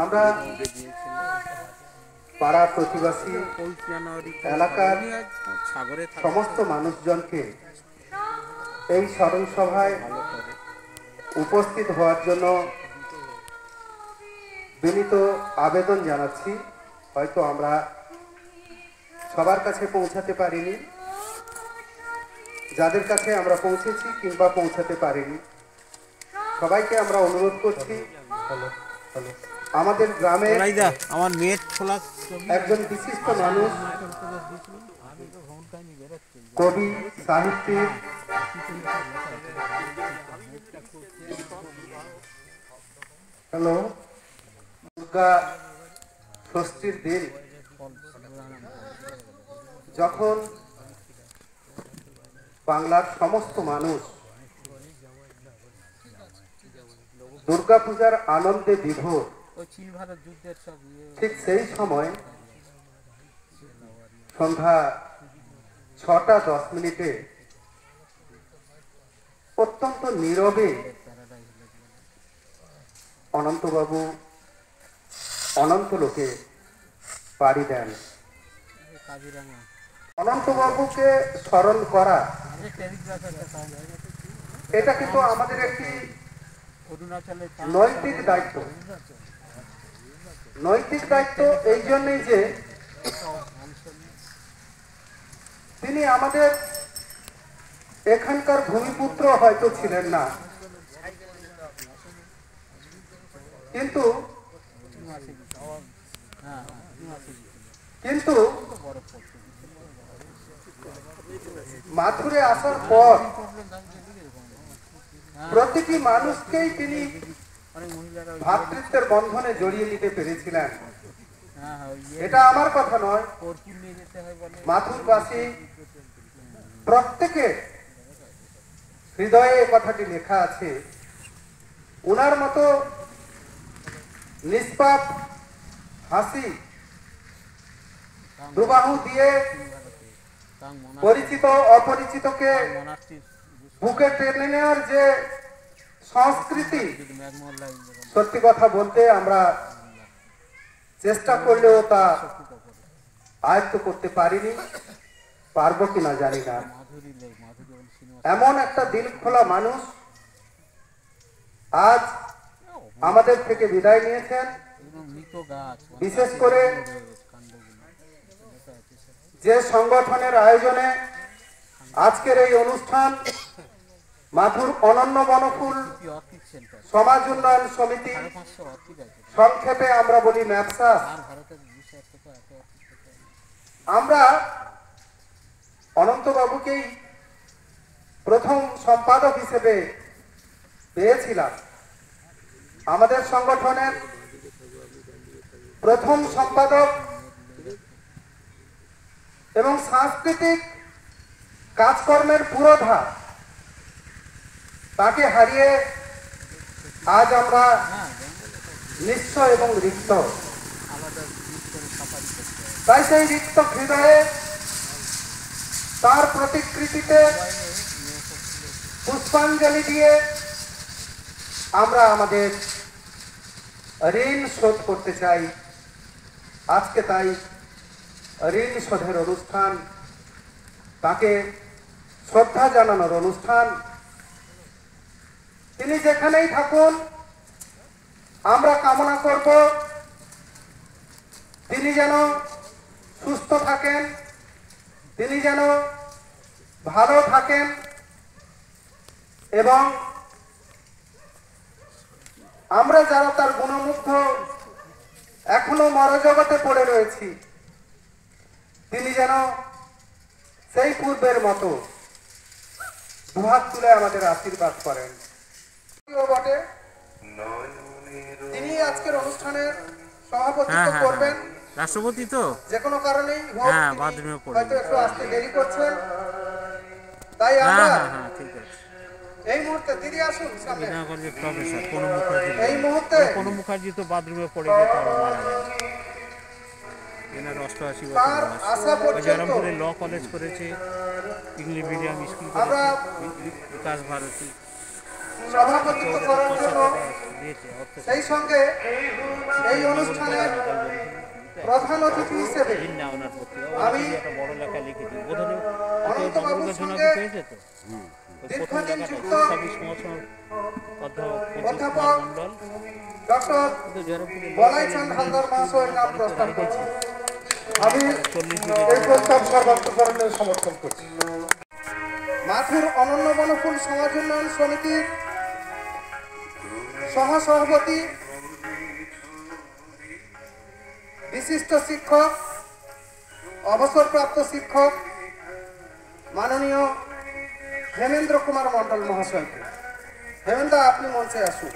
আমরা পাড়া প্রতিবাসী এলাকার সমস্ত মানুষজনকে এই স্মরণ সভায় উপস্থিত হওয়ার জন্য বিনীত আবেদন জানাচ্ছি। হয়তো আমরা সবার কাছে পৌঁছাতে পারিনি, যাদের কাছে আমরা পৌঁছেছি কিংবা পৌঁছাতে পারিনি সবাইকে আমরা অনুরোধ করছি, আমাদের গ্রামে আমার মেয়ের খোলা একজন বিশিষ্ট মানুষ, কবি, সাহিত্যিক, হ্যালো, দুর্গা ষষ্ঠীর দিন যখন বাংলার সমস্ত মানুষ দুর্গাপূজার আনন্দে বিভোর, ঠিক সেই সময় সন্ধ্যা 6:10 অত্যন্ত নীরবে অনন্তবাবু অনন্ত লোকে পাড়ি দেন। অনন্তবাবুকে স্মরণ করা এটা কিন্তু আমাদের একটি নৈতিক দায়িত্ব। নৈতিক দায়িত্ব এই জন্যই যে তিনি আমাদের এখানকার ভূমিপুত্র হয়তো ছিলেন না, কিন্তু মাথুরে আসার পর প্রতিটি মানুষকেই তিনি ভ্রাতৃত্বের বন্ধনে জড়িয়ে নিতে পেরেছিলেন। এটা আমার কথা নয়, মাথুরবাসী প্রত্যেকের হৃদয়ে এই কথাটি লেখা আছে। উনার মতো নিষ্পাপ হাসি দুবাহু দিয়ে পরিচিত অপরিচিতকে বুকে টেনে নেওয়ার যে সংস্কৃতি, সত্যি কথা বলতে আমরা চেষ্টা করলেও তা আয়ত্ত করতে পারিনি, পারবো কিনা জানি না। এমন একটা দিল খোলা মানুষ আজ আমাদের থেকে বিদায় নিয়েছেন। বিশেষ করে যে সংগঠনের আয়োজনে আজকের এই অনুষ্ঠান, মাথুর অনন্য বনফুল সমাজ উন্নয়ন সমিতি, সংক্ষেপে আমরা বলি ম্যাপসা, আমরা অনন্তবাবুকেই প্রথম সম্পাদক হিসেবে পেয়েছিলাম। আমাদের সংগঠনের প্রথম সম্পাদক এবং সাংস্কৃতিক কাজকর্মের পুরোধা, তাকে হারিয়ে আজ আমরা নিঃস্ব এবং রিক্ত। তাই সেই রিক্ত হৃদয়ে তার প্রতিকৃতিতে পুষ্পাঞ্জলি দিয়ে আমরা আমাদের ঋণ শোধ করতে চাই। আজকে তাই ঋণ শোধের অনুষ্ঠান, তাকে শ্রদ্ধা জানানোর অনুষ্ঠান। তিনি যেখানেই থাকুন আমরা কামনা করব তিনি যেন সুস্থ থাকেন, তিনি যেন ভালো থাকেন এবং আমরা যারা তার গুণমুগ্ধ এখনো মরজগতে পড়ে রয়েছি, তিনি যেন সেই পূর্বের মতো দুহাত তুলে আমাদের আশীর্বাদ করেন। বটে তিনি আজকের অনুষ্ঠানের সভাপতিত্ব করবেন। রাষ্ট্রপতি তো যে কোনো কারণেই হয়তো একটু আসতে দেরি করছেন, তাই আমরা এই মুহূর্তে দিদি আসুন সামনে। এই মুহূর্তে কোনো মুখার্জি তো বাথরুমে পড়ে যেত, এনার 88 বছর বয়স। জয়রামপুরে ল কলেজ করেছে, ইংলিশ মিডিয়াম স্কুল করেছে, বিকাশ ভারতী সভাপতিত্ব করার জন্য সেই সঙ্গে এই অনুষ্ঠানের প্রধান অতিথি হিসেবে আমি অনন্তবাবুর সঙ্গে দীর্ঘদিন যুক্ত অধ্যাপক ডক্টর বলাইচাঁদ হালদার মহাশয়ের নাম প্রস্তাব করছি। আমি এই প্রস্তাব সর্বান্তকরণের সমর্থন করছি। মাথুর অনন্য বনফুল সমাজ উন্নয়ন সমিতির সহসভাপতি বিশিষ্ট শিক্ষক, অবসরপ্রাপ্ত শিক্ষক মাননীয় হেমেন্দ্র কুমার মণ্ডল মহাশয়কে। হেমেন্দ্র, আপনি মঞ্চে আসুন।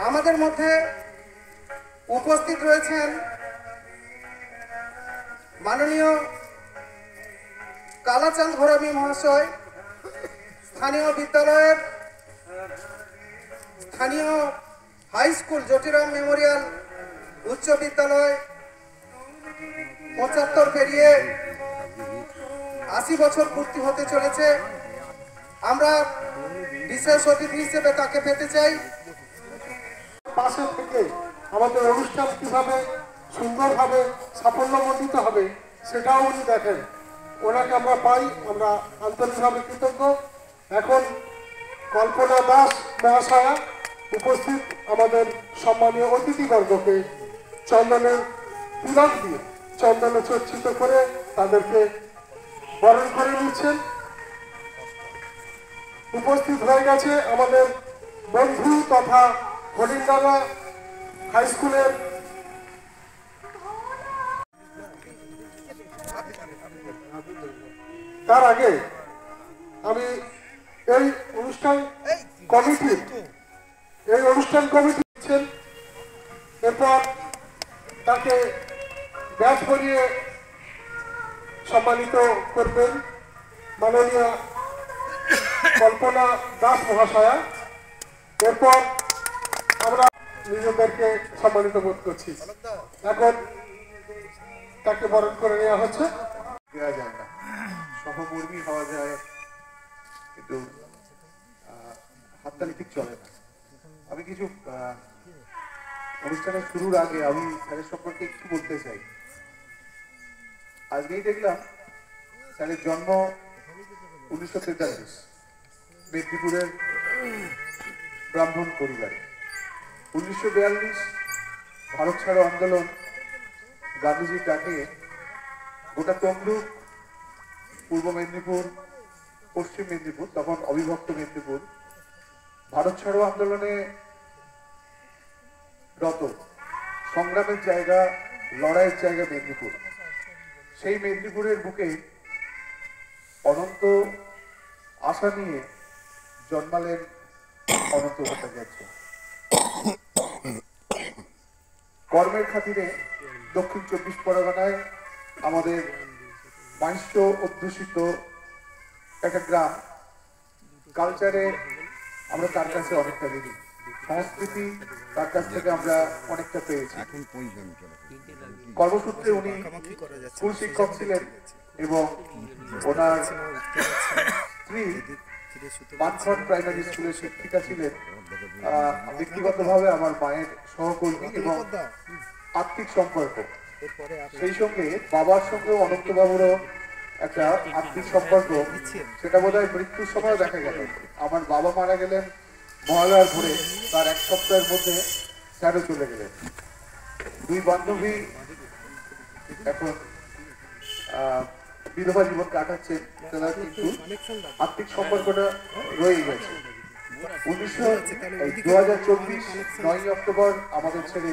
আমাদের মধ্যে উপস্থিত রয়েছেন মাননীয় কালাচাঁদ ঘরামি মহাশয়, স্থানীয় বিদ্যালয়ের স্থানীয় হাই স্কুল জ্যোতিরাম মেমোরিয়াল উচ্চ বিদ্যালয় 75 পেরিয়ে 80 বছর পূর্তি হতে চলেছে। আমরা বিশেষ অতিথি হিসেবে তাকে পেতে চাই। পাশে থেকে আমাদের অনুষ্ঠান কিভাবে সুন্দরভাবে সাফল্যমণ্ডিত হবে সেটাও উনি দেখেন। ওনাকে আমরা পাই, আমরা আন্তরিকভাবে কৃতজ্ঞ। এখন কল্পনা দাস মহাশয়া উপস্থিত আমাদের সম্মানীয় অতিথিবর্গকে চন্দনের তিলক দিয়ে চন্দনে চর্চিত করে তাদেরকে বরণ করে নিচ্ছেন। উপস্থিত হয়ে গেছে আমাদের বন্ধু তথা হরিণডাঙ্গা হাই স্কুলের তার আগে আমি এই অনুষ্ঠান কমিটি দিচ্ছেন। এরপর তাকে ব্যাচ করিয়ে সম্মানিত করবেন মাননীয় কল্পনা দাস মহাশয়া। এরপর আমরা নিজেদেরকে সম্মানিত বোধ করছি। এখন তাকে বরণ করে নেওয়া হচ্ছে। দেওয়া যায় না, সহকর্মী হওয়া যায়, কিন্তু হাততালি ঠিক চলে না। আমি কিছু অনুষ্ঠানের শুরুর আগে আমি স্যারের সম্পর্কে একটু বলতে চাই। আজকেই দেখলাম স্যারের জন্ম 1943 মেদিনীপুরের ব্রাহ্মণ পরিবারে। 1942 ভারত ছাড়ো আন্দোলন গান্ধীজির ডাকে গোটা তমলুক, পূর্ব মেদিনীপুর, পশ্চিম মেদিনীপুর, তখন অবিভক্ত মেদিনীপুর, ভারত ছাড়ো আন্দোলনে রত সংগ্রামের জায়গা, লড়াইয়ের জায়গা মেদিনীপুর। সেই মেদিনীপুরের বুকে অনন্ত আশা নিয়ে জন্মালেন অনন্ত ভট্টাচার্য। কর্মের খাতিরে দক্ষিণ 24 পরগনায় আমাদের মাইস্য অধ্যুষিত একটা গ্রাম, কালচারে আমরা তার কাছে অনেকটা ঋণী, সংস্কৃতি তার কাছ থেকে আমরা অনেকটা পেয়েছি। কর্মসূত্রে উনি স্কুল শিক্ষক ছিলেন এবং ওনার স্ত্রী মানখন্ড প্রাইমারি স্কুলের শিক্ষিকা ছিলেন। ব্যক্তিগতভাবে আমার মায়ের সহকর্মী এবং আর্থিক সম্পর্ক। সেই সঙ্গে বাবার সঙ্গে অনন্তবাবুরও একটা আর্থিক সম্পর্ক, সেটা বোধহয় মৃত্যুর সময় দেখা গেল। আমার বাবা মারা গেলেন মহালয়ার ভোরে, তার এক সপ্তাহের মধ্যে স্যারও চলে গেলেন। দুই বান্ধবী এখন বিধবা জীবন কাটাচ্ছেন, তারা কিন্তু আর্থিক সম্পর্কটা রয়ে গেছে। 2024 9 অক্টোবর আমাদের ছেড়ে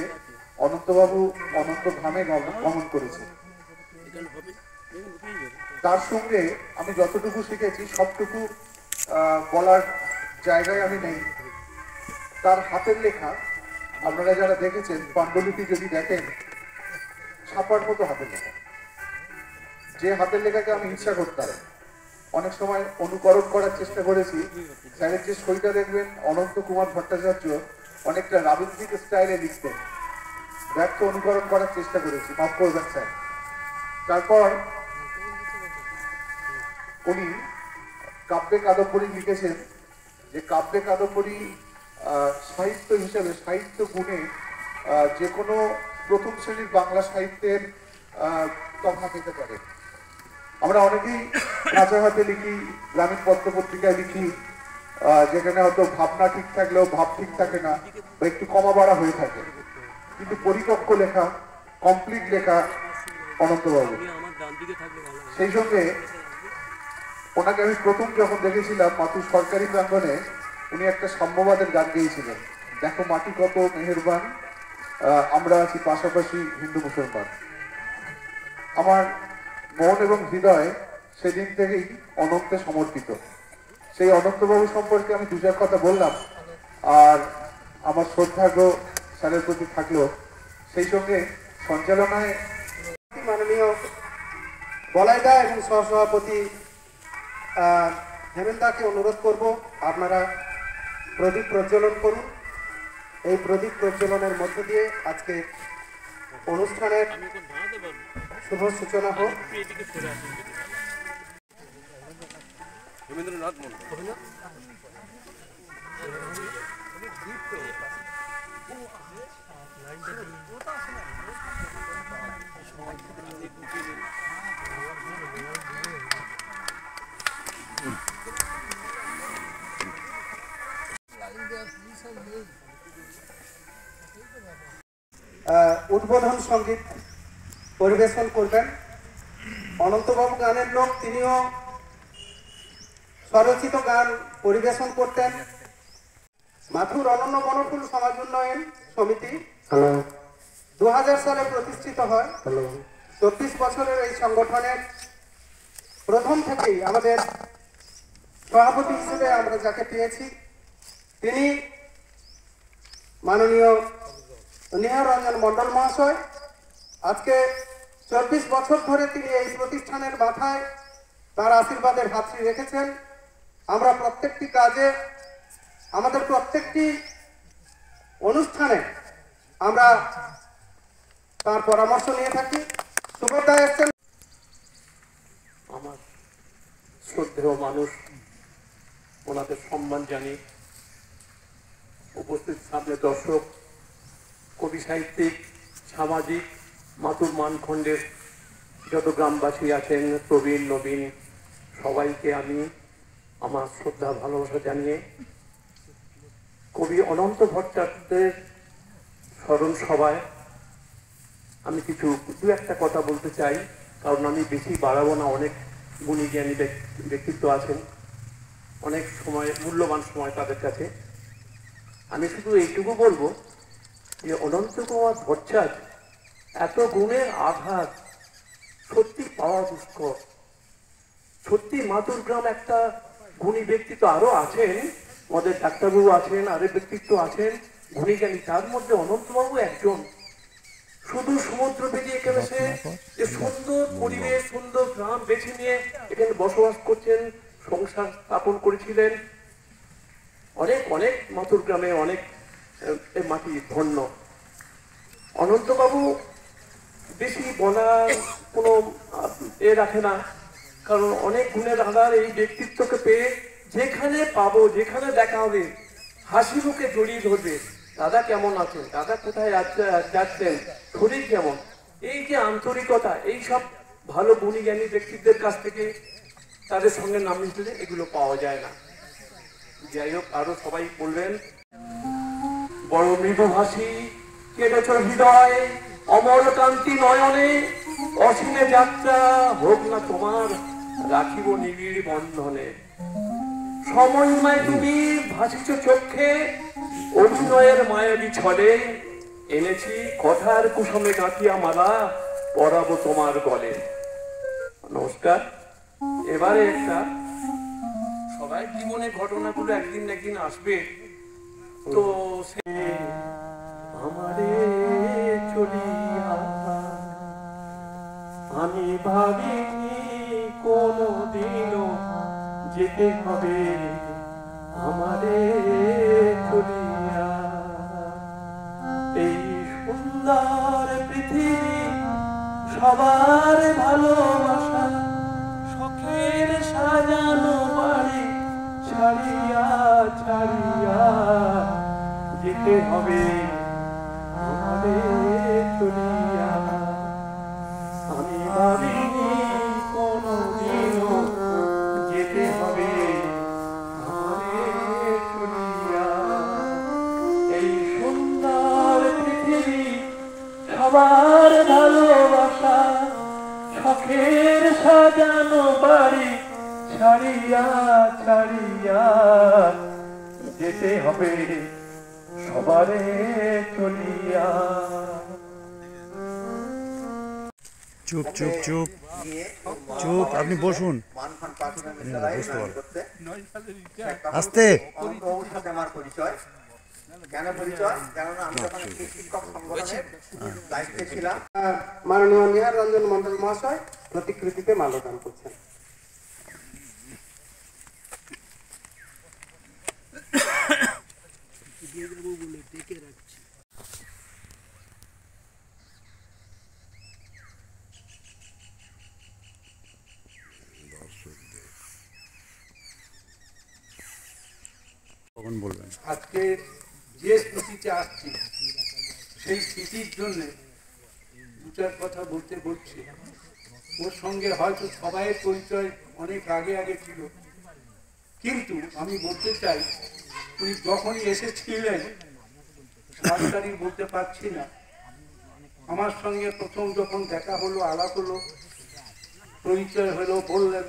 অনন্তবাবু অনন্ত ধামে গমন করেছে। তার সঙ্গে আমি যতটুকু শিখেছি সবটুকু বলার জায়গায় আমি নেই। তার হাতের লেখা আপনারা যারা দেখেছেন, পাণ্ডুলিপি যদি দেখেন, ছাপার মতো হাতের লেখা। যে হাতের লেখাকে আমি ইচ্ছা করতাম, অনেক সময় অনুকরণ করার চেষ্টা করেছি। স্যারের যে সইটা দেখবেন, অনন্ত কুমার ভট্টাচার্য অনেকটা রাবীন্দ্রিক স্টাইলে লিখতেন, ব্যর্থ অনুকরণ করার চেষ্টা করেছি, মাফ করবেন স্যার। তারপর উনি কাব্যে কাদম্বরী লিখেছেন যে কাব্যে কাদম্বরী সাহিত্য হিসেবে সাহিত্য গুণে যে কোনো প্রথম শ্রেণীর বাংলা সাহিত্যের তফা পেতে পারে। আমরা অনেকেই কাঁচা হাতে লিখি, গ্রামীণ পত্রপত্রিকায় লিখি, যেখানে হয়তো ভাবনা ঠিক থাকলেও ভাব ঠিক থাকে না বা একটু কমা বাড়া হয়ে থাকে, কিন্তু পরিপক্ক লেখা, কমপ্লিট লেখা অনন্তবাবু। সেই সঙ্গে ওনাকে আমি প্রথম যখন দেখেছিলাম মাতুর সরকারি প্রাঙ্গণে, উনি একটা সাম্যবাদের গান গেয়েছিলেন, দেখো মাটি কত মেহেরবান, আমরা আছি পাশাপাশি হিন্দু মুসলমান। আমার মন এবং হৃদয় সেদিন থেকেই অনন্তে সমর্পিত। সেই অনন্তবাবু সম্পর্কে আমি দু চার কথা বললাম, আর আমার শ্রদ্ধার্ঘ স্যারের প্রতি থাকলো। সেই সঙ্গে সঞ্চালনায় মাননীয় বলাইদা এবং সহসভাপতি হেমেন্দাকে অনুরোধ করব, আপনারা প্রদীপ প্রজ্বলন করুন। এই প্রদীপ প্রজ্বলনের মধ্য দিয়ে আজকে অনুষ্ঠানের শুভ সূচনা হোক। উদ্বোধন সঙ্গীত পরিবেশন করবেন অনন্তবাবু। গানের লোক, তিনিও স্বরচিত গান পরিবেশন করতেন। মাথুর অনন্য বনফুল সমাজ উন্নয়ন সমিতি 2000 সালে প্রতিষ্ঠিত হয়। 24 বছরের এই সংগঠনের প্রথম থেকেই আমাদের সভাপতি হিসেবে আমরা যাকে পেয়েছি, তিনি মাননীয় নিহার রঞ্জন মন্ডল মহাশয়। আজকে 24 বছর ধরে তিনি এই প্রতিষ্ঠানের মাথায় তার আশীর্বাদের হাতটি রেখেছেন। আমরা প্রত্যেকটি কাজে, আমাদের প্রত্যেকটি অনুষ্ঠানে আমরা তার পরামর্শ নিয়ে থাকি। সুব্রতা এসছেন, আমার শ্রদ্ধেয় মানুষ, ওনাদের সম্মান জানিয়ে উপস্থিত সামনে দর্শক, কবি সাহিত্যিক, সামাজিক, মাতুর মানখণ্ডের যত গ্রামবাসী আছেন, প্রবীণ নবীন, সবাইকে আমি আমার শ্রদ্ধা ভালোবাসা জানিয়ে কবি অনন্ত ভট্টাচার্যের স্মরণ সভায় আমি দু একটা কথা বলতে চাই, কারণ আমি বেশি বাড়াবো না। অনেক গুণী জ্ঞানী ব্যক্তিত্ব আছেন, অনেক সময়, মূল্যবান সময় তাদের কাছে। আমি শুধু এইটুকু বলবো যে অনন্ত কুমার ভট্টাচার্য এত গুণের আঘাত সত্যি পাওয়া দুষ্কর। সত্যি মাতুর গ্রাম একটা গুণী ব্যক্তিত্ব আরো আছেন, আমাদের ডাক্তারবাবু আছেন, আরেক ব্যক্তিত্ব আছেন গুণী জ্ঞানী, তার মধ্যে অনন্তবাবু একজন। শুধু সমুদ্র পেরিয়ে এখানে সে যে সুন্দর পরিবেশ, সুন্দর গ্রাম বেছে নিয়ে এখানে বসবাস করছেন, সংসার স্থাপন করেছিলেন। অনেক অনেক মাতুর গ্রামে অনেক মাটি ধন্য। অনন্তবাবু বেশি বলার কোনো রাখে না, কারণ অনেক গুণের আধার এই ব্যক্তিত্বকে পেয়ে যেখানে পাবো, যেখানে দেখা হবে, হাসি মুখে জড়িয়ে ধরবে। দাদা কেমন আছেন, দাদা কোথায় যাচ্ছেন, শরীর কেমন, এই যে আন্তরিকতা, এই সব ভালো গুণী জ্ঞানী ব্যক্তিদের কাছ থেকে তাদের সঙ্গে নাম মিশলে এগুলো পাওয়া যায় না। যাই হোক, আরো সবাই বলবেন, বড় মৃদুভাষী, কেটেছ হৃদয়, অমর কান্তি নয়নে, অসীমে যাত্রা হোক না তোমার, রাখিব নিবিড় বন্ধনে। সময়ময় তুমি ভাসিছ চোখে, অভিনয়ের মায়াবী ছলে, এনেছি কথার কুসুমে গাঁথিয়া মালা, পরাবো তোমার গলে। নমস্কার। এবারে একটা, সবাই জীবনের ঘটনাগুলো একদিন না একদিন আসবে, তো সে আমারে চলিয়া আমি ভাবিনি কোনদিনও যেতে হবে আমারে চলিয়া। এই সুন্দর পৃথিবী সবার ভালোবাসা, শখের সাজানো বাড়ি সাজানো বাড়ি ছাড়িয়া ছাড়িয়া যেতে হবে সবারে চলিয়া। চুপ চুপ চুপ চুপ, আপনি বসুন। আস্তে। আমার পরিচয় কেন পরিচয়? কেননা আমি যখন একটি শিক্ষক সংগঠনের দায়িত্বে ছিলাম। মাননীয় নিহার রঞ্জন মন্ডল মহাশয় প্রতিকৃতিতে মাল্যদান করছেন। কখন বলবেন? আজকে যে স্মৃতিতে আসছি সেই স্মৃতির জন্য দু চার কথা বলছি। ওর সঙ্গে হয়তো সবাই পরিচয় অনেক আগে আগে ছিল, কিন্তু আমি বলতে চাই উনি যখনই এসেছিলেন সরকারি বলতে পারছি না, আমার সঙ্গে প্রথম যখন দেখা হলো, আলাপ হলো, পরিচয় হলো, বললেন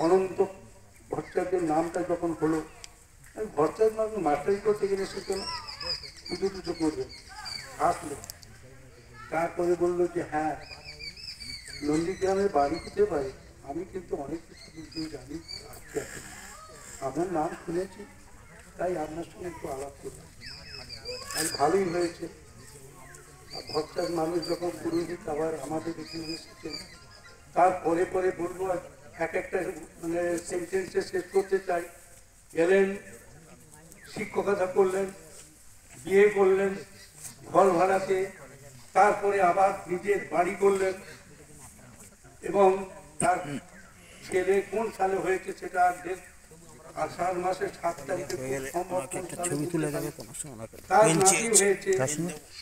অনন্ত ভট্টাচার্যের নামটা যখন হলো, আমি ভট্টাচার্য নাম মাস্টারি করতে গেলে সে কেন পুজো টুজো করবে, আসলো। তারপরে বললো যে হ্যাঁ নন্দীগ্রামের বাড়ি হতে পারে, আমি কিন্তু অনেক কিছু জানি, আপনার নাম শুনেছি, তাই আপনার সঙ্গে একটু আলাপ করলাম। আর ভালোই হয়েছে। ভট্টার মানুষ যখন পুরোহিত আবার আমাদের এখানে এসেছেন, তারপরে পরে বলবো এক একটা মানে সেন্টেন্সে শেষ করতে চাই। গেলেন, শিক্ষকতা করলেন, বিয়ে করলেন ঘর ভাড়াতে, তারপরে আবার নিজের বাড়ি করলেন, এবং তার ছেলে কোন সালে হয়েছে সেটা আষাঢ় মাসের 7 তারিখে তার নাতি হয়েছে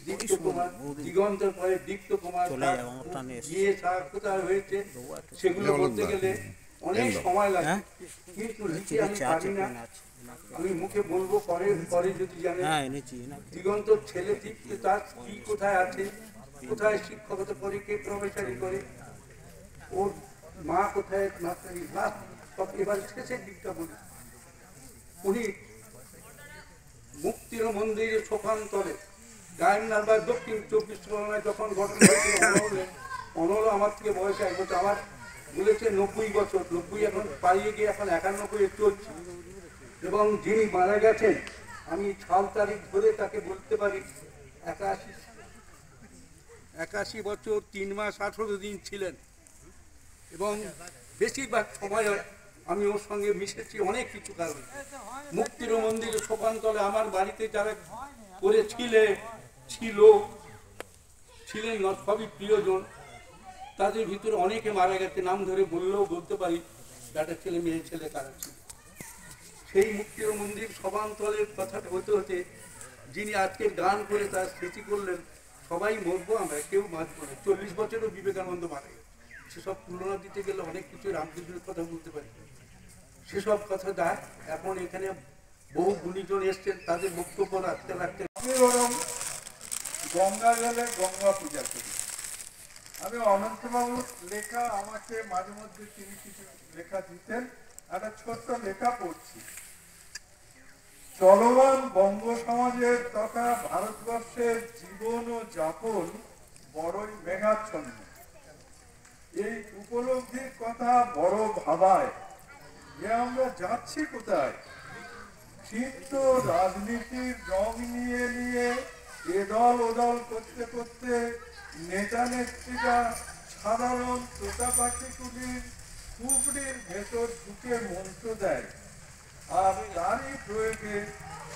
দীপ্ত কুমার, দিগন্তের পরে দীপ্ত কুমার। বিয়ে কোথায় হয়েছে সেগুলো বলতে গেলে অনেক সময় লাগে, কিন্তু লিখে আমি পারি না, আমি মুখে বলবো পরে যদি জানেন। দিগন্তর ছেলে দীপ্ত, তার কি কোথায় আছে, কোথায় শিক্ষকতা করে, কে প্রফেসরি করে, ওর মা কোথায় মাস্টারি, সব এবার শেষের দিকটা বলি। উনি মুক্তির মন্দিরে সোপান্তরে গায়নার বা দক্ষিণ 24 পরগনায় যখন ঘটনা হয়েছিল, অনল আমার থেকে বয়স 1 বছর, আমার বলেছে 90 বছর, 90 এখন পালিয়ে গিয়ে এখন 91 চলছে। এবং যিনি মারা গেছেন আমি সাল তারিখ ধরে তাকে বলতে পারি 81 বছর 3 মাস 18 দিন ছিলেন, এবং বেশিরভাগ সময় আমি ওর সঙ্গে মিশেছি অনেক কিছু কারণে। মুক্তির মন্দিরে সোপানতলে আমার বাড়িতে যারা ছিলেন সবই প্রিয়জন, তাদের ভিতরে অনেকে মারা গেছে, নাম ধরে বললেও বলতে পারি বেটা ছেলে মেয়ে ছেলে কারা ছিল। সেই মুক্তির মন্দির সভান্তলের কথাটা হতে হতে যিনি আজকে গান করে তার স্মৃতি করলেন, সবাই মরবো আমরা, কেউ বাঁচবো না। 40 বছরও বিবেকানন্দ মারা গেছে, সেসব তুলনা দিতে গেলে অনেক কিছু রামকৃষ্ণের কথা বলতে পারি, সেসব কথা দেখ। এখন এখানে বহু গুণীজন এসছেন, তাদের বক্তব্য রাখতে রাখতে আমি বরং গঙ্গা জলে গঙ্গা পূজা করি। আমি অনন্তবাবুর লেখা আমাকে মাঝে মধ্যে তিনি কিছু লেখা দিতেন, একটা ছোট্ট লেখা পড়ছি। চলমান বঙ্গ সমাজের তথা ভারতবর্ষের জীবন ও যাপন বড়ই মেঘাচ্ছন্ন। এই উপলব্ধির কথা বড় ভাবায় যে আমরা যাচ্ছি কোথায়। চিত্ত রাজনীতির রং নিয়ে নিয়ে এদল ওদল করতে করতে নেতা নেত্রীরা সাধারণ তোতা পাখিগুলির কুবড়ির ভেতর ঢুকে মন্ত্র দেয়, আর তারই প্রয়োগে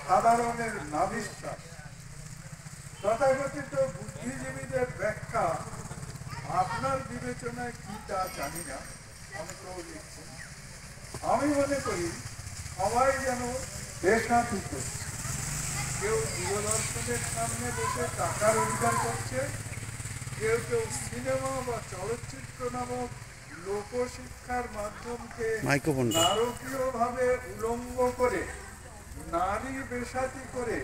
সাধারণের নাভিশ্বাস। তথাকথিত বুদ্ধিজীবীদের ব্যাখ্যা আপনার বিবেচনায় কি তা জানি না, অনেকেও লিখছেন। আমি মনে করি সবাই যেন বেসাথী করছে। কেউ দূরদর্শনের সামনে বসে টাকা রোজগার করছে, কেউ কেউ সিনেমা বা চলচ্চিত্র নামক লোকশিক্ষার মাধ্যমকে নারকীয়ভাবে উলঙ্গ করে নারী বেসাথী করে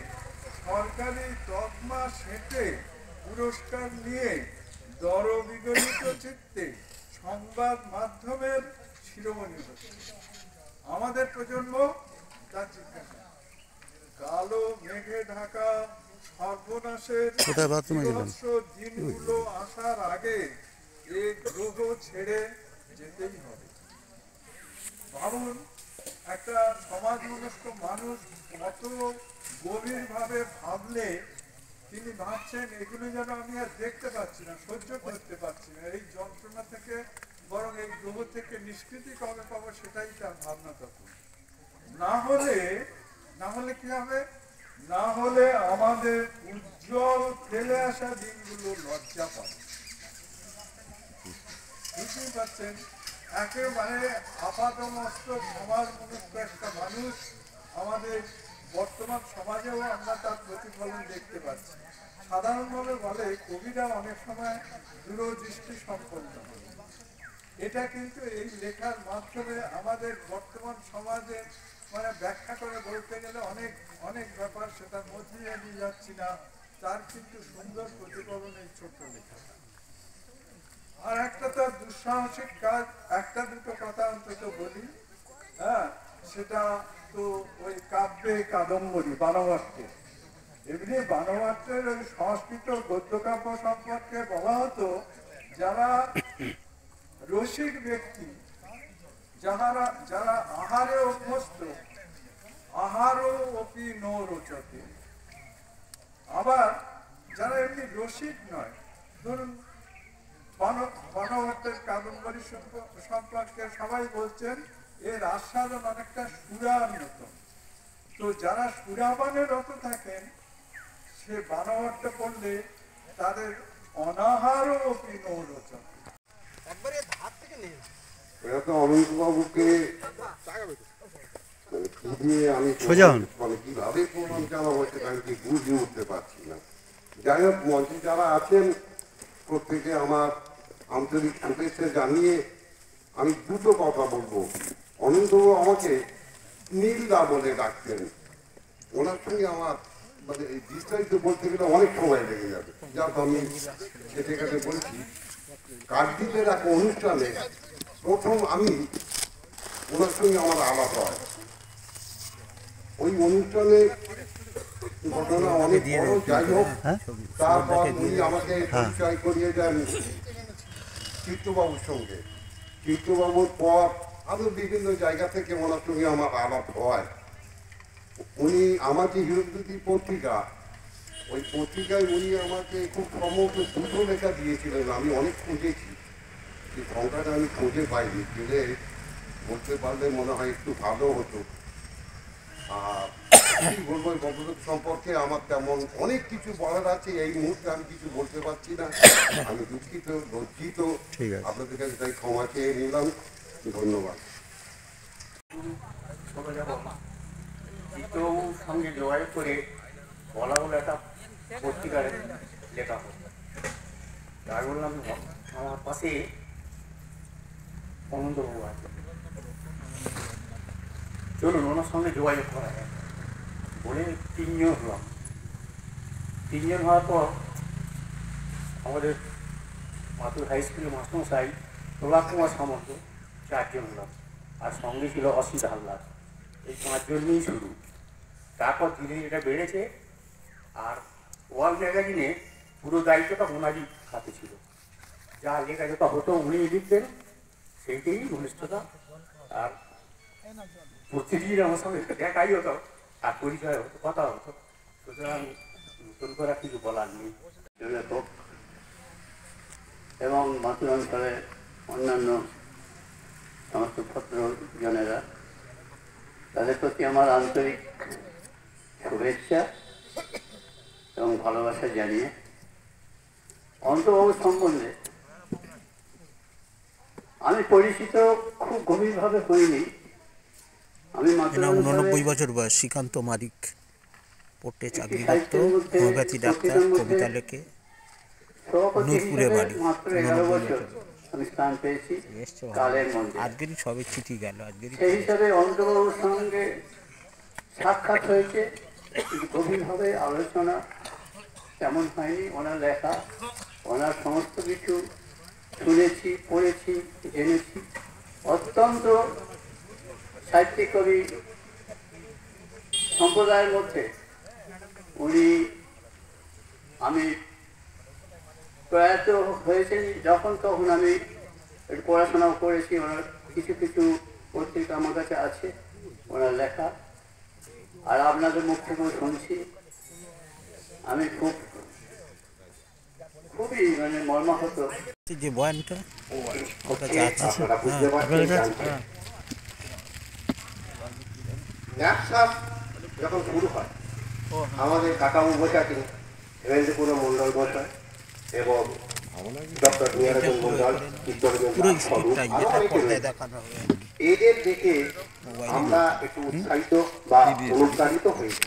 সরকারি তকমা সেঁটে পুরস্কার নিয়ে দরবিগলিত চিত্তে সংবাদ মাধ্যমের শিরোমণি হচ্ছে। আমাদের প্রজন্ম তার জিজ্ঞাসা, কালো মেঘে ঢাকা সর্বনাশের কোথায় বাথরুমে গেলেন? বিভৎস দিনগুলো আসার আগে এই গ্রহ ছেড়ে যেতেই হবে। ভাবুন, একটা সমাজ মনস্ক মানুষ কত গভীরভাবে ভাবলে তিনি ভাবছেন এগুলো যেন আমি আর দেখতে পাচ্ছি না, সহ্য করতে পারছি না, এই যন্ত্রণা থেকে বরং এই গ্রহ থেকে নিষ্কৃতি কবে পাবো সেটাই তার ভাবনা। তখন না হলে কি হবে? না হলে আমাদের উজ্জ্বল ফেলে আসা দিনগুলো লজ্জা পাবে। বুঝতেই পারছেন, একেবারে আপাতমস্তক সমাজ মনস্ক একটা মানুষ আমাদের বর্তমান সমাজেও আমরা তার প্রতিফলন দেখতে পাচ্ছি। সাধারণভাবে বলে কবিরা অনেক সময় দূরদৃষ্টি সম্পন্ন হয়। এটা কিন্তু এই লেখার মাধ্যমে আমাদের বর্তমান সমাজের মানে ব্যাখ্যা করে বলতে গেলে অনেক অনেক ব্যাপার, সেটার মধ্যে নিয়ে যাচ্ছি না, তার কিন্তু সুন্দর প্রতিফলন এই ছোট্ট লেখাটা। আর একটা তার দুঃসাহসিক কাজ, একটা দুটো কথা অন্তত বলি। হ্যাঁ, সেটা তো ওই কাব্যে কাদম্বরী বানবাট্টে। এমনি বানবাট্টের ওই সংস্কৃত গদ্যকাব্য সম্পর্কে বলা হতো, যারা রসিক ব্যক্তি, যারা আহারে অভ্যস্ত, আহারও অপি নো রোচতে। আবার যারা এমনি রসিক নয়, ধরুন বানবাট্টের কাদম্বরী সম্পর্কে সবাই বলছেন এর আস্বাদন অনেকটা সুরার মতো। তো যারা সুরাপানে রত থাকেন, সে বানবাট্ট পড়লে তাদের অনাহারও অপি নো রোচতে। এটা তো অনন্তবাবুকে আমি মানে কিভাবে প্রণাম জানাবো সেটা আমি ঠিক বুঝে উঠতে পারছি না। যাই হোক, মঞ্চে যারা আছেন প্রত্যেকে আমার আন্তরিক শুভেচ্ছা জানিয়ে আমি দুটো কথা বলবো। অনন্তবাবু আমাকে নীলদা বলে ডাকতেন। ওনার সঙ্গে আমার মানে এই বিস্তারিত বলতে গেলে অনেক সময় লেগে যাবে, যা তো আমি কেটে কেটে বলছি। কার্তিকের এক অনুষ্ঠানে প্রথম আমি ওনার সঙ্গে আমার আলাপ হয়। ওই অনুষ্ঠানে ঘটনা অনেক বড়, যাই হোক, তারপর উনি আমাকে পরিচয় করিয়ে দেন চিত্তবাবুর সঙ্গে। চিত্তবাবুর পর আরো বিভিন্ন জায়গা থেকে ওনার সঙ্গে আমার আলাপ হয়। উনি আমার যে হিরোজ্যোতি পত্রিকা, ওই পত্রিকায় উনি আমাকে খুব সম্ভবত দুটো লেখা দিয়েছিলেন। আমি অনেক খুঁজেছি, এই সংখ্যাটা আমি খুঁজে পাইনি, দিলে বলতে পারলে মনে হয় একটু ভালো হতো। আর কি বলবো, এই ভদ্রলোক সম্পর্কে আমার তেমন অনেক কিছু বলার আছে, এই মুহূর্তে আমি কিছু বলতে পারছি না। আমি দুঃখিত, লজ্জিত, আপনাদের কাছে তাই ক্ষমা চেয়ে নিলাম। ধন্যবাদ। চিত্তবাবুর সঙ্গে যোগাযোগ করে বলা হলো একটা পত্রিকার লেখা হোক। তাই বললাম আমার পাশে অনন্তবাবু আছে, চলুন ওনার সঙ্গে যোগাযোগ করা যায় বলে তিনজন হলাম। তিনজন হওয়ার পর আমাদের মাতুর হাই স্কুলের মাস্টারমশাই প্রভাত কুমার সামন্ত, চারজন হলাম, আর সঙ্গে ছিল অসিত হালদার। এই পাঁচজন নিয়েই শুরু। তারপর ধীরে ধীরে এটা বেড়েছে, আর ওয়ার্ল্ড ম্যাগাজিনে পুরো দায়িত্বটা ওনারই হাতে ছিল। যা লেখালেখা হতো উনি লিখতেন, সেইটাই ঘনিষ্ঠতা। আর প্রতিদিন আমার সঙ্গে দেখাই হতো, আর পরিচয় হতো, কথা হতো। সুতরাং নতুন করে কিছু বলার নেই। এবং মাতুর অঞ্চলের অন্যান্য সমস্ত ভদ্রজনেরা, তাদের প্রতি আমার আন্তরিক শুভেচ্ছা এবং ভালোবাসা জানিয়ে অনন্তবাবু সম্বন্ধে আমি পরিচিত খুব গভীরভাবে হইনি। আমি 89 বছর বয়স, শ্রীকান্ত মারিক, পড়তে চাকরি করত, হোমিওপ্যাথি ডাক্তার, কবিতা লেখে, নূরপুরে বাড়ি। মাত্র 11 বছর আমি স্থান পেয়েছি কালের মধ্যে। আজকেরই সবে চিঠি গেল। সেই হিসাবে অনন্তবাবুর সঙ্গে সাক্ষাৎ হয়েছে, গভীরভাবে আলোচনা তেমন হয়নি। ওনার লেখা, ওনার সমস্ত কিছু শুনেছি, পড়েছি, জেনেছি। অত্যন্ত সাহিত্যিক কবি সম্প্রদায়ের মধ্যে উনি, আমি প্রয়াত হয়েছেন যখন তখন আমি একটু পড়াশোনাও করেছি। ওনার কিছু কিছু পত্রিকা আমার কাছে আছে, ওনার লেখা, আর আপনাদের মুখ থেকেও শুনছি। আমি খুবই মানে মর্মাহত। যে বয়ানটা আপনারা বুঝতে পারছেন ন্যাপসাপ যখন শুরু হয় আমাদের কাকাবু বসাকে হেমেন্দ্রপুর মন্ডল বসায় এবং ডক্টর নিয়ারঞ্জন মন্ডল, এদের দেখে আমরা একটু উৎসাহিত বা অনুপ্রাণিত হয়েছি।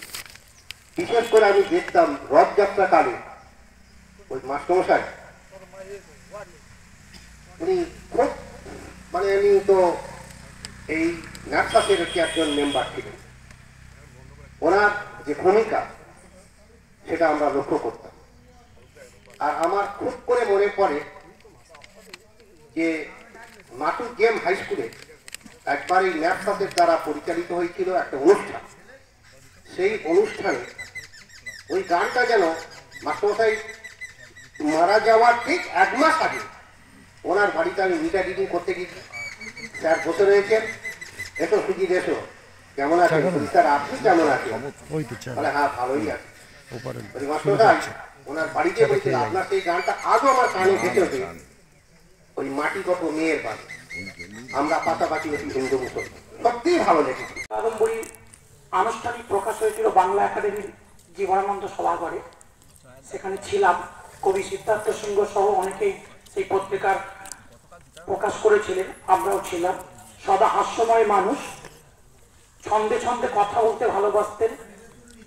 বিশেষ করে আমি দেখতাম রথযাত্রাকালে ওই মাস্টারমশাই উনি খুব মানে উনি তো এই ন্যাপসাপের একজন মেম্বার ছিলেন। ওনার যে ভূমিকা সেটা আমরা লক্ষ্য করতাম। আর আমার খুব করে মনে পড়ে যে মাটুর গেম হাই স্কুলে একবার এই ন্যাপসাপের দ্বারা পরিচালিত হয়েছিল একটা অনুষ্ঠান। সেই অনুষ্ঠানে ওই গানটা যেন মাস্টারমশাই মারা যাওয়ার ঠিক 1 মাস আগে ওনার বাড়িতে আমি মিটার রিডিং করতে গেছি। স্যার বসে রয়েছেন, এসো সুজিত এসো, কেমন আছেন? স্যার আপনি কেমন আছেন? বলে হ্যাঁ ভালোই আছে। মাস্টারমশাই ওনার বাড়িতে বলছিল আপনার সেই গানটা আজও আমার কানে ভেসে ওঠে, ওই মাটিগত মেয়ের বাড়ি, আমরা পাশাপাশি হিন্দু মুসলমান, সত্যিই ভালো লেগেছে। কাদম্বরী আনুষ্ঠানিক প্রকাশ হয়েছিল বাংলা একাডেমির জীবনানন্দ সভাঘরে। সেখানে ছিলাম, কবি সিদ্ধার্থ সিংহ সহ অনেকেই সেই পত্রিকার প্রকাশ করেছিলেন, আমরাও ছিলাম। সদা হাস্যময় মানুষ, ছন্দে ছন্দে কথা বলতে ভালোবাসতেন,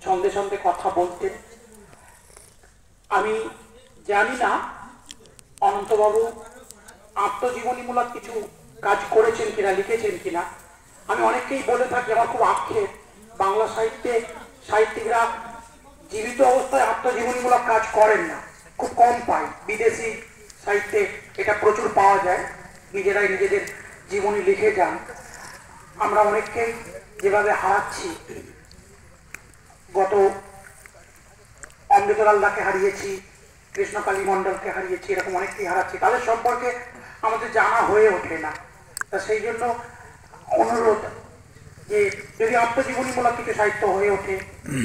ছন্দে ছন্দে কথা বলতেন। আমি জানি না অনন্তবাবু আত্মজীবনীমূলক কিছু কাজ করেছেন কিনা, লিখেছেন কিনা। আমি অনেককেই বলে থাকি, আমার খুব আক্ষেপ, বাংলা সাহিত্যে সাহিত্যিকরা জীবিত অবস্থায় আত্মজীবনীমূলক কাজ করেন না, খুব কম পাই। বিদেশি সাহিত্যে এটা প্রচুর পাওয়া যায়, নিজেরাই নিজেদের জীবনী লিখে যান। আমরা অনেককেই যেভাবে হারাচ্ছি, গত অমৃতলাল দাকে হারিয়েছি, কৃষ্ণকালী মণ্ডলকে হারিয়েছি, এরকম অনেককেই হারাচ্ছি। তাদের সম্পর্কে আমাদের জানা হয়ে ওঠে না। তা সেই জন্য অনুরোধ যে যদি আত্মজীবনীমূলক কিছু সাহিত্য হয়ে ওঠে,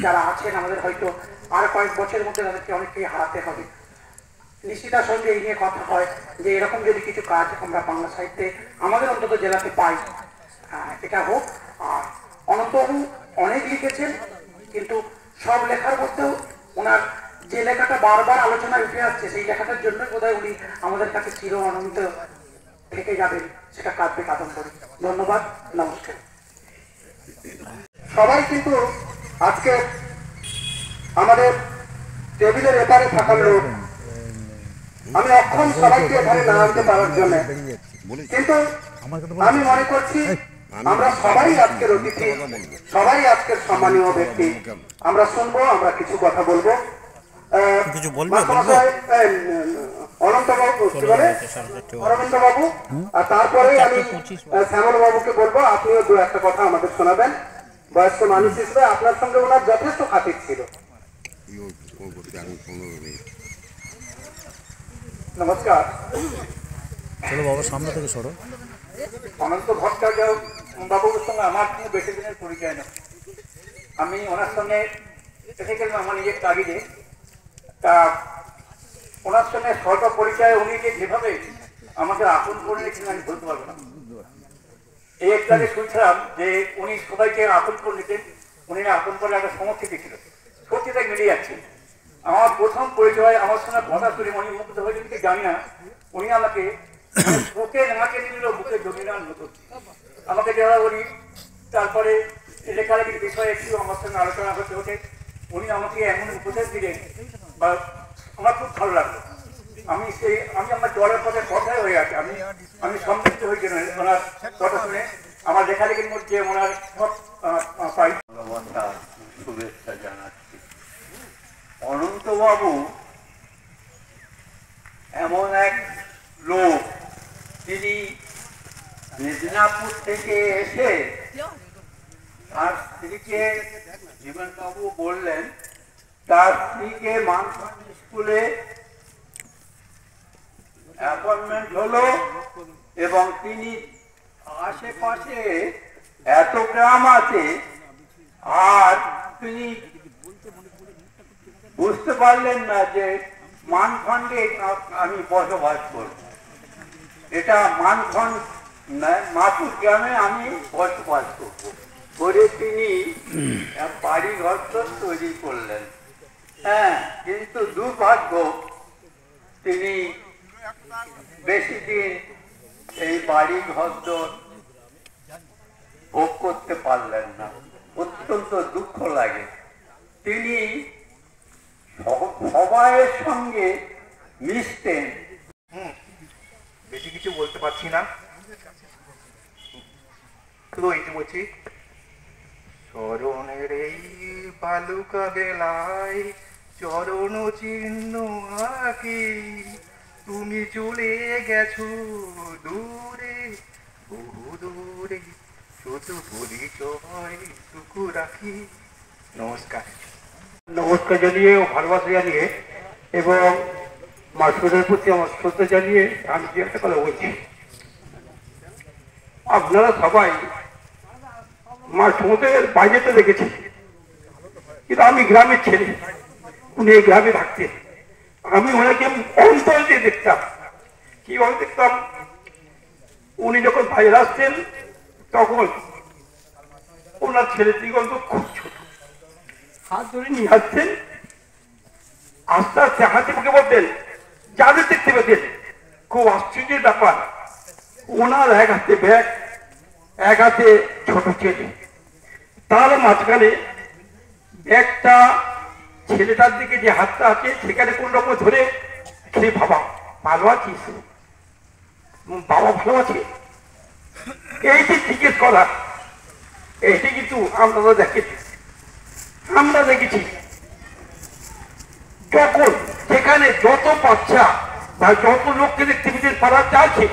যারা আছেন আমাদের হয়তো আর কয়েক বছরের মধ্যে তাদেরকে অনেককেই হারাতে হবে। নিশ্চিতার সঙ্গে এই নিয়ে কথা হয় যে এরকম যদি কিছু কাজ আমরা বাংলা সাহিত্যে আমাদের অন্তত জেলাতে পাই, এটা হোক। আর অনন্তবাবু অনেক লিখেছেন, কিন্তু সব লেখার মধ্যেও ওনার যে লেখাটা বারবার আলোচনায় উঠে আসছে, সেই লেখাটার জন্য বোধহয় উনি আমাদের কাছে চির অনন্ত থেকে যাবেন, সেটা কাব্যে কাদম্বরী। ধন্যবাদ, নমস্কার। সবাই কিন্তু আজকে আমাদের টেবিলের এপারে থাকার লোক, আমি অক্ষম সবাইকে এখানে না আনতে পারার জন্য, কিন্তু আমি মনে করছি আমরা সবাই আজকের অতিথি, সবাই আজকের সম্মানীয় ব্যক্তি। আমরা শুনবো, আমরা কিছু কথা বলবো। অনন্তবাবু কি বলে, অরবিন্দ বাবু, আর তারপরে আমি শ্যামল বাবুকে বলবো আপনিও 2-1 কথা আমাদের শোনাবেন। বয়স্ক মানুষ হিসেবে আপনার সঙ্গে ওনার যথেষ্ট খাতির ছিল। নমস্কার। চলো বাবা সামনে থেকে সরো। অনন্ত ভট্টাচার্য বাবুর সঙ্গে আমার কোনো বেশি দিনের পরিচয় না। আমি ওনার সঙ্গে এসে গেলাম আমার নিজের তাগিদে। তা ওনার সঙ্গে স্বল্প পরিচয়, উনি যে যেভাবে আমাকে আপন করে নিয়েছিলেন আমি বলতে পারবো না। এই একটু আগে শুনছিলাম যে উনি সবাইকে আপন করে নিতেন, উনি আপন করে একটা সমর্থিত ছিল। সত্যি তাই মিলিয়ে যাচ্ছে। আমার প্রথম পরিচয়, আমার সঙ্গে কথা শুনে উনি মুগ্ধ হয়েছেন কি জানি না, উনি আমাকে বুকে নাকে নিল, বুকে জমিনার মতো আমাকে যারা উনি, তারপরে লেখালেখির বিষয়ে একটু আমার সঙ্গে আলোচনা করতে হতে উনি আমাকে এমন উপদেশ দিলেন, বা আমার খুব ভালো লাগলো। আমি আমার জলের পথে কথাই হয়ে আছে, আমি সমৃদ্ধ হয়েছি ওনার কথা শুনে। আমার লেখালেখির মধ্যে ওনার সব পাই। শুভেচ্ছা জানাচ্ছি। অনন্তবাবু এমন এক লোক, তিনি মেদিনীপুর থেকে এসে তার স্ত্রীকে, জীবনবাবু বললেন, তার স্ত্রীকে মানসন স্কুলে অ্যাপয়েন্টমেন্ট হলো এবং তিনি আশেপাশে এত গ্রাম আছে আর তিনি বুঝতে পারলেন না যে মানখণ্ডে আমি বসবাস করব। এটা মানখন্ড মাতুর গ্রামে আমি বসবাস করব করে তিনি বাড়ি ঘর তৈরি করলেন। হ্যাঁ, কিন্তু দুর্ভাগ্য তিনি বেশি দিন এই বাড়ি ঘর ভোগ করতে পারলেন না। অত্যন্ত দুঃখ লাগে। তিনি সবাইয়ের সঙ্গে মিশতেন। বেশি কিছু বলতে পারছি না, শুধু এইটু বলছি, চরণের এই বালুকা বেলায় চরণ চিহ্ন আঁকি, তুমি চলে গেছো দূরে, বহু দূরে, শুধু পরিচয় টুকু রাখি। নমস্কার। নমস্কার জানিয়ে ও ভালোবাসা জানিয়ে এবং মাসুদের প্রতি আমার শ্রদ্ধা জানিয়ে আমি যে একটা কথা বলছি, আপনারা সবাই মা সমুদ্রের বাইরেটা দেখেছি, কিন্তু আমি গ্রামের ছেলে, উনি এই গ্রামে থাকতেন। আমি ওনাকে অন্তর দিয়ে দেখতাম। কিভাবে দেখতাম? উনি যখন বাইরে আসতেন তখন ওনার ছেলে দিগন্ত খুব ছোট, হাত ধরে নিয়ে আসতেন, আস্তে আস্তে হাতে মুখে বলতেন, যাদের দেখতে পেতেন। খুব আশ্চর্যের ব্যাপার, ওনার এক হাতে ব্যাগ, এক হাতে ছোট ছেলে, তার মাঝখানে ব্যাগটা ছেলেটার দিকে যে হাতটা আছে সেখানে কোন রকম ধরে, খেয়ে বাবা ভালো আছিস, বাবা ভালো আছে, এই যে জিজ্ঞেস করা, এইটি কিন্তু আমরা দেখেছি। যখন যেখানে যত বাচ্চা বা যত লোককে দেখতে পেতেন পাড়া চাইছে,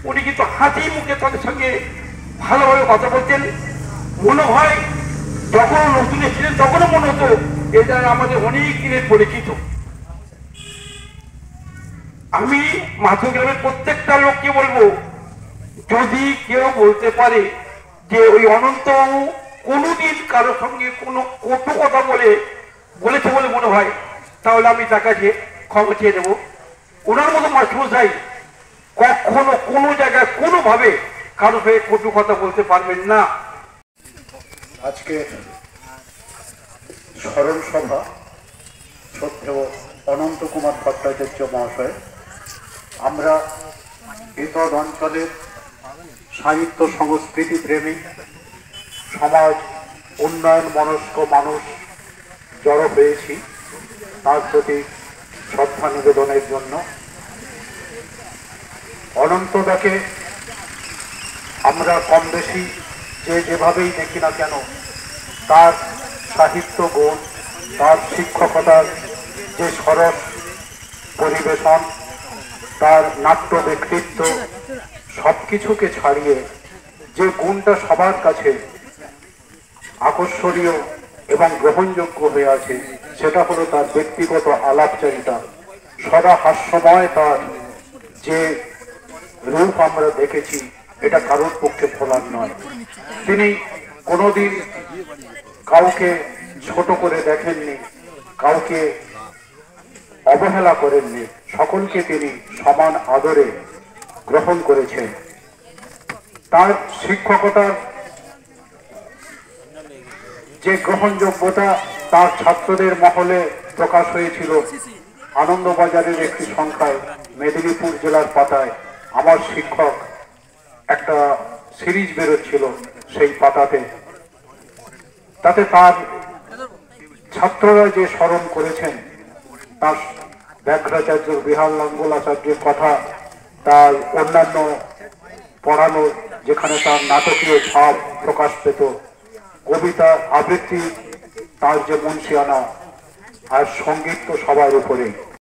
উনি কিন্তু হাসি মুখে তাদের সঙ্গে ভালোভাবে কথা বলতেন। মনে হয় যখন নতুন এসেছিলেন তখনও মনে হতো এটা আমাদের অনেক দিনের পরিচিত। আমি মাথুর গ্রামের প্রত্যেকটা লোককে বলবো, যদি কেউ বলতে পারে যে ওই অনন্ত কোনোদিন কারোর সঙ্গে কোনো কটু কথা বলেছে বলে মনে হয়, তাহলে আমি তার কাছে ক্ষমা চেয়ে দেবো। ওনার মতো মাস্টারমশাই কখনো কোনো জায়গায় কোনোভাবে কারো হয়ে কটু কথা বলতে পারবেন না। আজকে স্মরণ সভা শ্রদ্ধেয় অনন্ত কুমার ভট্টাচার্য মহাশয়, আমরা এতদ অঞ্চলের সাহিত্য সংস্কৃতি প্রেমী, সমাজ উন্নয়ন মনস্ক মানুষ জড়ো হয়েছি তার প্রতি শ্রদ্ধা নিবেদনের জন্য। অনন্তদাকে আমরা কম বেশি যেভাবেই দেখি না কেন, তার সাহিত্য গুণ, তার শিক্ষকতার যে সরস পরিবেশন, তার নাট্য ব্যক্তিত্ব, সবকিছুকে ছাড়িয়ে যে গুণটা সবার কাছে আকর্ষণীয় এবং গ্রহণযোগ্য হয়ে আছে, সেটা হলো তার ব্যক্তিগত আলাপচারিতা। সদা হাস্যময় তার যে রূপ আমরা দেখেছি, এটা কারোর পক্ষে ভোলার নয়। তিনি কোনোদিন কাউকে ছোট করে দেখেননি, কাউকে অবহেলা করেননি, সকলকে তিনি সমান আদরে গ্রহণ করেছেন। তার শিক্ষকতার যে গ্রহণযোগ্যতা তার ছাত্রদের মহলে প্রকাশ হয়েছিল। আনন্দবাজারের একটি সংখ্যায় মেদিনীপুর জেলার পাতায় আমার শিক্ষক একটা সিরিজ বেরোচ্ছিল, সেই পাতাতে তাতে তার ছাত্ররা যে স্মরণ করেছেন, তার ব্যাঘ্রাচার্য বিহার লাঙ্গল আচার্যের কথা, তার অন্যান্য পড়ানো যেখানে তার নাটকীয় ভাব প্রকাশ পেত, কবিতা আবৃত্তি, তার যে মুন্সিয়ানা, আর সঙ্গীত তো সবার উপরেই।